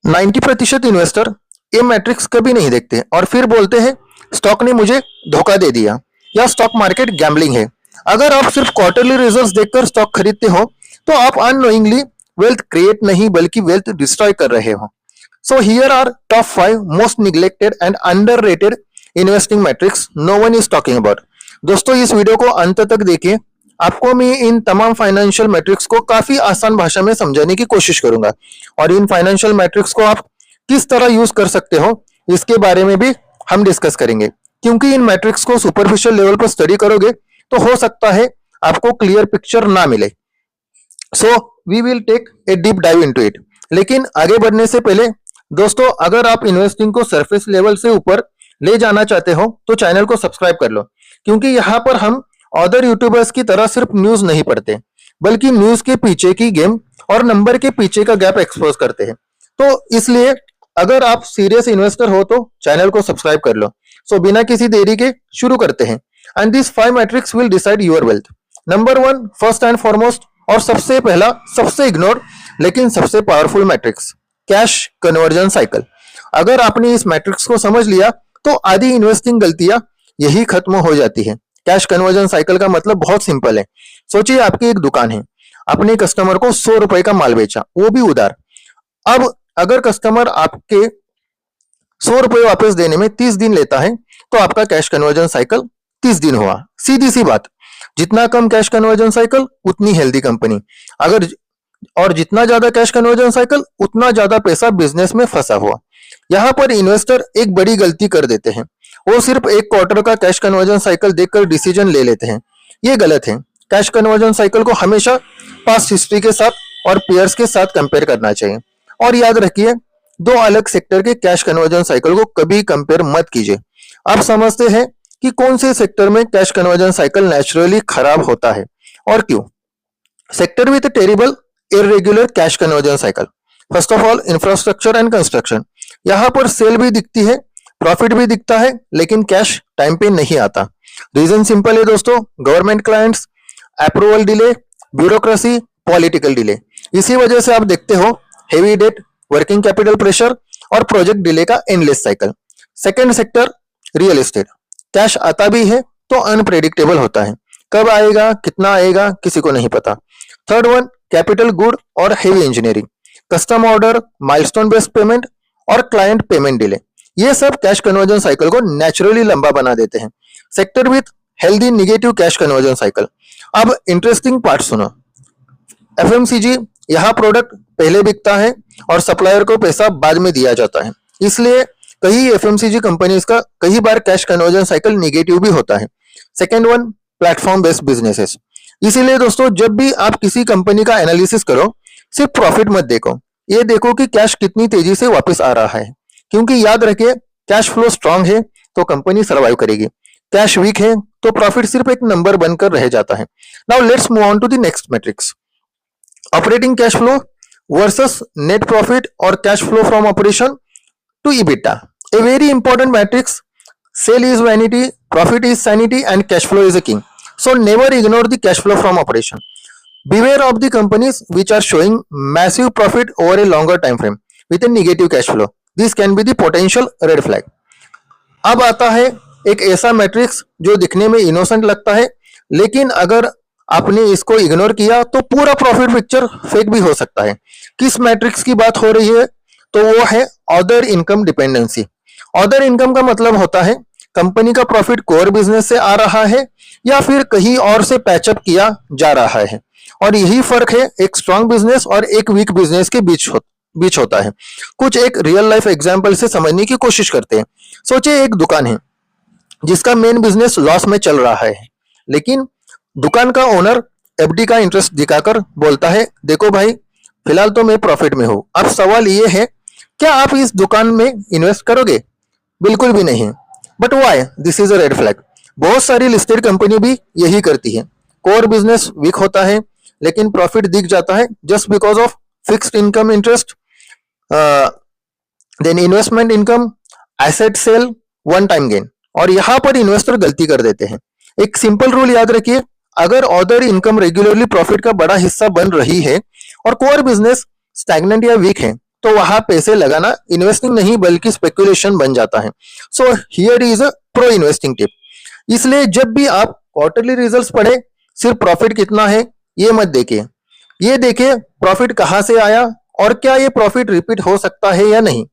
90% investor ये matrix कभी नहीं देखते और फिर बोलते हैं स्टॉक ने मुझे धोखा दे दिया या स्टॉक मार्केट गैम्बलिंग है। अगर आप सिर्फ क्वार्टरली रिजल्ट्स देखकर स्टॉक खरीदते हो तो आप अननोइंगली वेल्थ क्रिएट नहीं बल्कि वेल्थ डिस्ट्रॉय कर रहे हो। So here are top 5 most neglected and underrated investing metrics no one is talking about. दोस्तों, इस वीडियो को अंत तक देखिए। आपको मैं इन तमाम फाइनेंशियल मैट्रिक्स को काफी आसान भाषा में समझाने की कोशिश करूंगा और इन फाइनेंशियल मैट्रिक्स को आप किस तरह यूज कर सकते हो इसके बारे में भी हम डिस्कस करेंगे, क्योंकि इन मैट्रिक्स को सुपरफिशियल लेवल पर स्टडी करोगे तो हो सकता है आपको क्लियर पिक्चर ना मिले। So we will take a deep dive into it. लेकिन आगे बढ़ने से पहले दोस्तों, अगर आप इन्वेस्टिंग को सरफेस लेवल से ऊपर ले जाना चाहते हो तो चैनल को सब्सक्राइब कर लो, क्योंकि यहाँ पर हम अदर यूट्यूबर्स की तरह सिर्फ न्यूज नहीं पढ़ते बल्कि न्यूज के पीछे की गेम और नंबर के पीछे का गैप एक्सपोज करते हैं। तो इसलिए अगर आप सीरियस इन्वेस्टर हो तो चैनल को सब्सक्राइब कर लो। सो बिना किसी देरी के शुरू करते हैं। And this 5 matrix will decide your wealth. Number 1, first and foremost और सबसे पहला, सबसे इग्नोर लेकिन सबसे powerful matrix, cash conversion cycle. अगर आपने इस मैट्रिक्स को समझ लिया तो आधी इन्वेस्टिंग गलतियां यही खत्म हो जाती है। कैश कन्वर्जन साइकिल का मतलब बहुत सिंपल है। सोचिए आपकी एक दुकान है, आपने कस्टमर को 100 रुपए का माल बेचा, वो भी उधार। अब अगर कस्टमर आपके 100 रुपए वापस देने में 30 दिन लेता है तो आपका कैश कन्वर्जन साइकिल 30 दिन हुआ। सीधी सी बात, जितना कम कैश कन्वर्जन साइकिल उतनी हेल्दी कंपनी। अगर और जितना ज्यादा कैश कन्वर्जन साइकिल उतना ज्यादा पैसा बिजनेस में फंसा हुआ। यहाँ पर इन्वेस्टर एक बड़ी गलती कर देते हैं, वो सिर्फ एक क्वार्टर का कैश कन्वर्जन साइकिल देखकर डिसीजन ले लेते हैं। ये गलत है। कैश कन्वर्जन साइकिल को हमेशा पास्ट हिस्ट्री के साथ और पेयर्स के साथ कंपेयर करना चाहिए। और याद रखिए, दो अलग सेक्टर के कैश कन्वर्जन साइकिल को कभी कंपेयर मत कीजिए। आप समझते हैं कि कौन से सेक्टर में कैश कन्वर्जन साइकिल नेचुरली खराब होता है और क्यों। Sector with terrible irregular cash conversion cycle. First of all, infrastructure and construction. यहाँ पर सेल भी दिखती है, प्रॉफिट भी दिखता है, लेकिन कैश टाइम पे नहीं आता। रीजन सिंपल है दोस्तों, government clients, approval delay, bureaucracy, political delay. इसी वजह से आप देखते हो heavy debt, working capital pressure और प्रोजेक्ट डिले का endless cycle. Second sector, real estate. Cash आता भी है तो अनप्रेडिक्टेबल होता है, कब आएगा कितना आएगा किसी को नहीं पता। थर्ड वन, कैपिटल गुड और heavy engineering, custom order, milestone based payment और क्लाइंट पेमेंट डिले। ये सब कैश कन्वर्जन साइकिल को नेचुरली लंबा बना देते हैं। Sector with healthy negative cash conversion cycle. अब इंटरेस्टिंग पार्ट सुनो। एफएमसीजी, यहाँ प्रोडक्ट पहले बिकता है और सप्लायर को पैसा बाद में दिया जाता है, इसलिए कई एफएमसीजी कंपनीज का कई बार कैश कन्वर्जन साइकिल निगेटिव भी होता है। Second one, platform based businesses. इसीलिए दोस्तों, जब भी आप किसी कंपनी का एनालिसिस करो, सिर्फ प्रॉफिट मत देखो, ये देखो कि कैश कितनी तेजी से वापस आ रहा है। क्योंकि याद रखिए, कैश फ्लो स्ट्रांग है तो कंपनी सर्वाइव करेगी, कैश वीक है तो प्रॉफिट सिर्फ एक नंबर बनकर रह जाता है। Now let's move on to the next metrics, operating cash flow versus net profit और cash flow from operation to EBITDA। A very important matrix. Sale is vanity, profit is sanity, and cash flow is a king. So never ignore the cash flow from operation. Beware of the companies which are showing massive profit over a longer time frame with a negative cash flow. This can be the potential red flag. अब आता है एक ऐसा matrix जो दिखने में innocent लगता है, लेकिन अगर आपने इसको इग्नोर किया तो पूरा प्रॉफिट पिक्चर फेक भी हो सकता है। किस मैट्रिक्स की बात हो रही है? तो वो है other income dependency. Other income का मतलब होता है कंपनी का प्रॉफिट कोर बिजनेस से आ रहा है या फिर कहीं और से पैचअप किया जा रहा है। और यही फर्क है एक स्ट्रांग बिजनेस और एक वीक बिजनेस के बीच होता है। कुछ एक रियल लाइफ एग्जांपल से समझने की कोशिश करते हैं। सोचिए एक दुकान है जिसका मेन बिजनेस लॉस में चल रहा है, लेकिन दुकान का ओनर एफडी का इंटरेस्ट दिखाकर बोलता है, देखो भाई फिलहाल तो मैं प्रॉफिट में हूं। अब सवाल ये है, क्या आप इस दुकान में इन्वेस्ट करोगे? बिल्कुल भी नहीं। But why? This is a red flag. बहुत सारी लिस्टेड कंपनी भी यही करती है। कोर बिजनेस वीक होता है लेकिन प्रॉफिट दिख जाता है just because of fixed income interest, then investment income, asset sale, one time gain. और यहाँ पर इन्वेस्टर गलती कर देते हैं। एक सिंपल रूल याद रखिए, अगर अदर इनकम रेगुलरली प्रॉफिट का बड़ा हिस्सा बन रही है और कोर बिजनेस स्टैग्नेंट या वीक है तो वहां पैसे लगाना इन्वेस्टिंग नहीं बल्कि स्पेकुलेशन बन जाता है। So here is a pro investing tip. इसलिए जब भी आप क्वार्टरली रिजल्ट्स पढ़े, सिर्फ प्रॉफिट कितना है ये मत देखिए, ये देखिए प्रॉफिट कहां से आया और क्या ये प्रॉफिट रिपीट हो सकता है या नहीं।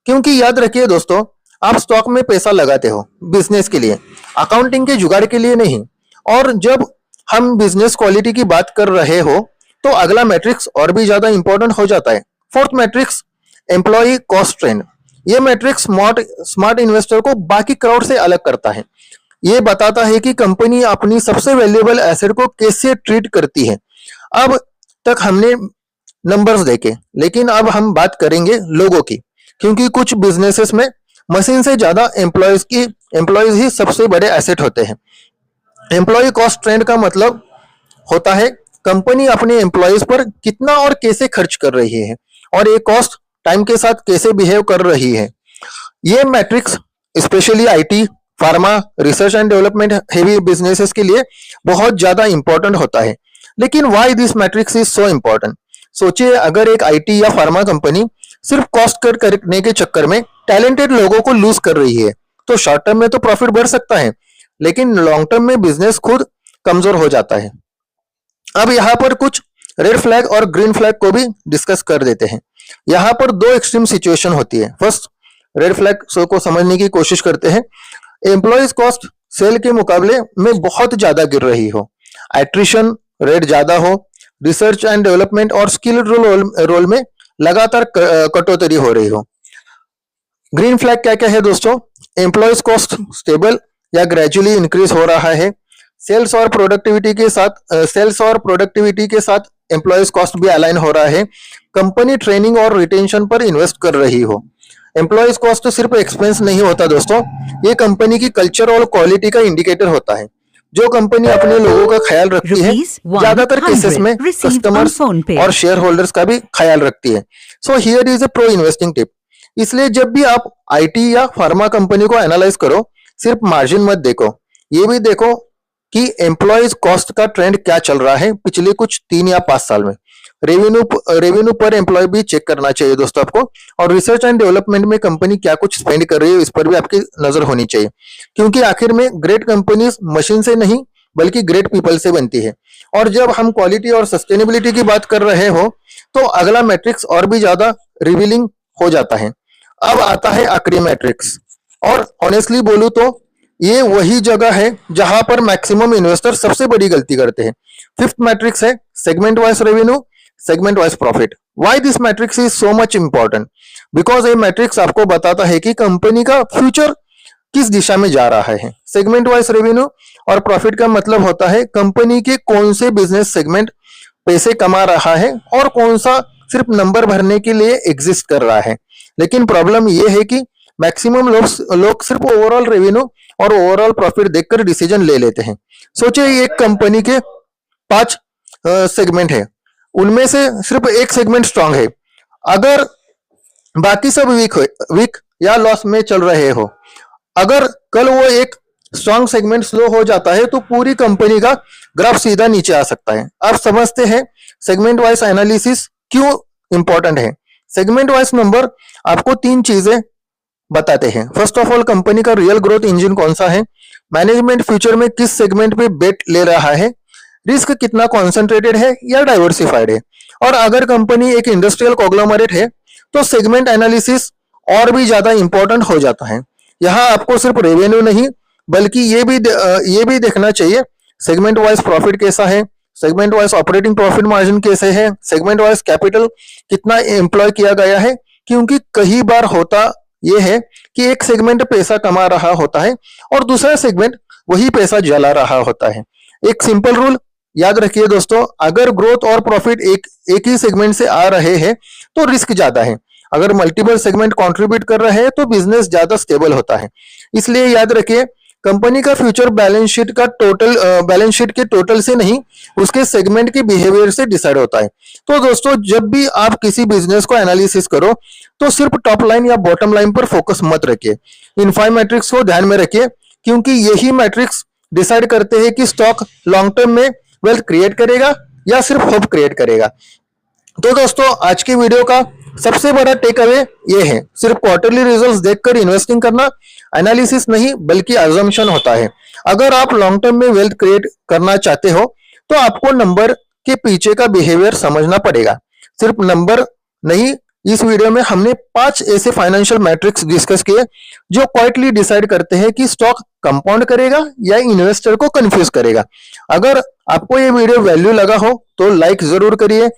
क्योंकि याद रखिए दोस्तों, आप स्टॉक में पैसा लगाते हो बिजनेस के लिए, अकाउंटिंग के जुगाड़ के लिए नहीं। और जब हम बिजनेस क्वालिटी की बात कर रहे हो तो अगला मैट्रिक्स और भी ज्यादा इंपॉर्टेंट हो जाता है। Fourth metrics, employ cost trend. ये मैट्रिक्स स्मार्ट इन्वेस्टर को बाकी क्राउड से अलग करता है। ये बताता है कि कंपनी अपनी सबसे वैल्यूएबल एसेट को कैसे ट्रीट करती है। अब तक हमने नंबर्स देखे, लेकिन अब हम बात करेंगे लोगों की, क्योंकि कुछ बिजनेसेस में मशीन से ज्यादा एम्प्लॉयज ही सबसे बड़े एसेट होते हैं। एम्प्लॉय कॉस्ट ट्रेंड का मतलब होता है कंपनी अपने एम्प्लॉयज पर कितना और कैसे खर्च कर रही है और ये कॉस्ट टाइम के साथ कैसे बिहेव कर रही है। ये matrix specially IT, pharma, research and development heavy businesses के लिए बहुत ज्यादा इंपॉर्टेंट होता है। लेकिन why this matrix is so important? सोचिए, अगर एक आईटी या फार्मा कंपनी सिर्फ कॉस्ट कट करने के चक्कर में टैलेंटेड लोगों को लूज कर रही है, तो शॉर्ट टर्म में तो प्रॉफिट बढ़ सकता है, लेकिन लॉन्ग टर्म में बिजनेस खुद कमजोर हो जाता है। अब यहाँ पर कुछ रेड फ्लैग और ग्रीन फ्लैग को भी डिस्कस कर देते हैं। यहाँ पर दो एक्सट्रीम सिचुएशन होती है। फर्स्ट, रेड फ्लैग को समझने की कोशिश करते हैं। एम्प्लॉयज कॉस्ट सेल के मुकाबले में बहुत ज्यादा गिर रही हो, एट्रिशन रेट ज्यादा हो, रिसर्च एंड डेवलपमेंट और स्किल रोल में लगातार कटौती हो रही हो। ग्रीन फ्लैग क्या क्या है दोस्तों? एम्प्लॉयज कॉस्ट स्टेबल या ग्रेजुअली इंक्रीज हो रहा है, सेल्स और प्रोडक्टिविटी के साथ एम्प्लॉयज कॉस्ट भी अलाइन हो रहा है, कंपनी ट्रेनिंग और रिटेंशन पर इन्वेस्ट कर रही हो। एम्प्लॉयज कॉस्ट सिर्फ एक्सपेंस नहीं होता दोस्तों, ये कंपनी की कल्चर और क्वालिटी का इंडिकेटर होता है। जो कंपनी अपने लोगों का ख्याल रखती है, ज्यादातर केसेस में कस्टमर्स और शेयर होल्डर्स का भी ख्याल रखती है। So here is a pro investing tip. इसलिए जब भी आप आईटी या फार्मा कंपनी को एनालाइज करो, सिर्फ मार्जिन मत देखो, ये भी देखो कि एम्प्लॉयज कॉस्ट का ट्रेंड क्या चल रहा है पिछले कुछ 3 या 5 साल में। रेवेन्यू पर एम्प्लॉय भी चेक करना चाहिए दोस्तों आपको, और रिसर्च एंड डेवलपमेंट में कंपनी क्या कुछ स्पेंड कर रही है इस पर भी आपकी नजर होनी चाहिए। क्योंकि आखिर में ग्रेट कंपनीज मशीन से नहीं बल्कि ग्रेट पीपल से बनती है। और जब हम क्वालिटी और सस्टेनेबिलिटी की बात कर रहे हो तो अगला मैट्रिक्स और भी ज्यादा रिवीलिंग हो जाता है। अब आता है आखिरी मैट्रिक्स, और ऑनेस्टली बोलूं तो ये वही जगह है जहां पर मैक्सिमम इन्वेस्टर सबसे बड़ी गलती करते हैं। फिफ्थ मैट्रिक्स है segment wise revenue, segment wise profit. Why this matrix is so much important? Because ये मैट्रिक्स आपको बताता है कि कंपनी का फ्यूचर किस दिशा में जा रहा है। सेगमेंट वाइज रेवेन्यू और प्रॉफिट का मतलब होता है कंपनी के कौन से बिजनेस सेगमेंट पैसे कमा रहा है और कौन सा सिर्फ नंबर भरने के लिए एग्जिस्ट कर रहा है। लेकिन प्रॉब्लम यह है कि मैक्सिमम लोग सिर्फ ओवरऑल रेवेन्यू और ओवरऑल प्रॉफिट देखकर डिसीजन ले लेते हैं। सोचिए एक कंपनी के 5 सेगमेंट है, उनमें से सिर्फ एक सेगमेंट स्ट्रांग है, अगर बाकी सब वीक या लॉस में चल रहे हो, अगर कल वो एक स्ट्रांग सेगमेंट स्लो हो जाता है तो पूरी कंपनी का ग्राफ सीधा नीचे आ सकता है। आप समझते हैं सेगमेंट वाइज एनालिसिस क्यों इंपॉर्टेंट है। सेगमेंट वाइज नंबर आपको 3 चीजें बताते हैं। फर्स्ट ऑफ ऑल, कंपनी का रियल ग्रोथ इंजन कौन सा है, मैनेजमेंट फ्यूचर में किस सेगमेंट पे बेट ले रहा है, रिस्क कितना कॉन्सेंट्रेटेड है या डाइवर्सिफाइड है, और अगर कंपनी एक इंडस्ट्रियल कॉन्ग्लोमरेट है तो सेगमेंट एनालिसिस और भी ज्यादा इंपॉर्टेंट हो जाता है। यहाँ आपको सिर्फ रेवेन्यू नहीं बल्कि ये भी देखना चाहिए सेगमेंट वाइज प्रॉफिट कैसा है, segment wise operating profit margin कैसे है, सेगमेंट वाइज कैपिटल कितना एम्प्लॉय किया गया है। क्योंकि कई बार होता यह है कि एक सेगमेंट पैसा कमा रहा होता है और दूसरा सेगमेंट वही पैसा जला रहा होता है। एक सिंपल रूल याद रखिए दोस्तों, अगर ग्रोथ और प्रॉफिट एक ही सेगमेंट से आ रहे हैं तो रिस्क ज्यादा है, अगर मल्टीपल सेगमेंट कंट्रीब्यूट कर रहे हैं तो बिजनेस ज्यादा स्टेबल होता है। इसलिए याद रखिए कंपनी का फ्यूचर बैलेंस शीट के टोटल से नहीं उसके सेगमेंट के बिहेवियर से डिसाइड होता है। तो दोस्तों, जब भी आप किसी बिजनेस को एनालिसिस करो तो सिर्फ टॉप लाइन या बॉटम लाइन पर फोकस मत रखिए, इन 5 मैट्रिक्स को ध्यान में रखिए, क्योंकि यही मैट्रिक्स डिसाइड करते हैं कि स्टॉक लॉन्ग टर्म में वेल्थ क्रिएट करेगा या सिर्फ होप क्रिएट करेगा। तो दोस्तों, आज के वीडियो का सबसे बड़ा टेक अवे ये है, सिर्फ क्वार्टरली रिजल्ट्स देखकर इन्वेस्टिंग करना एनालिसिस नहीं बल्कि अजम्पशन होता है। अगर आप लॉन्ग टर्म में वेल्थ क्रिएट करना चाहते हो तो आपको नंबर के पीछे का बिहेवियर समझना पड़ेगा, सिर्फ नंबर नहीं। इस वीडियो में हमने 5 ऐसे फाइनेंशियल मैट्रिक्स डिस्कस किए जो क्वाइटली डिसाइड करते हैं कि स्टॉक कंपाउंड करेगा या इन्वेस्टर को कंफ्यूज करेगा। अगर आपको ये वीडियो वैल्यू लगा हो तो लाइक जरूर करिए,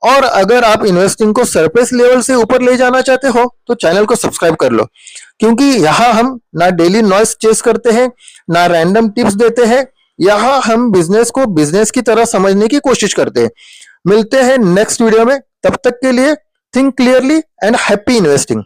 और अगर आप इन्वेस्टिंग को सरफेस लेवल से ऊपर ले जाना चाहते हो तो चैनल को सब्सक्राइब कर लो, क्योंकि यहाँ हम ना डेली नॉइस चेस करते हैं ना रैंडम टिप्स देते हैं। यहाँ हम बिजनेस को बिजनेस की तरह समझने की कोशिश करते हैं। मिलते हैं नेक्स्ट वीडियो में, तब तक के लिए think clearly and happy investing.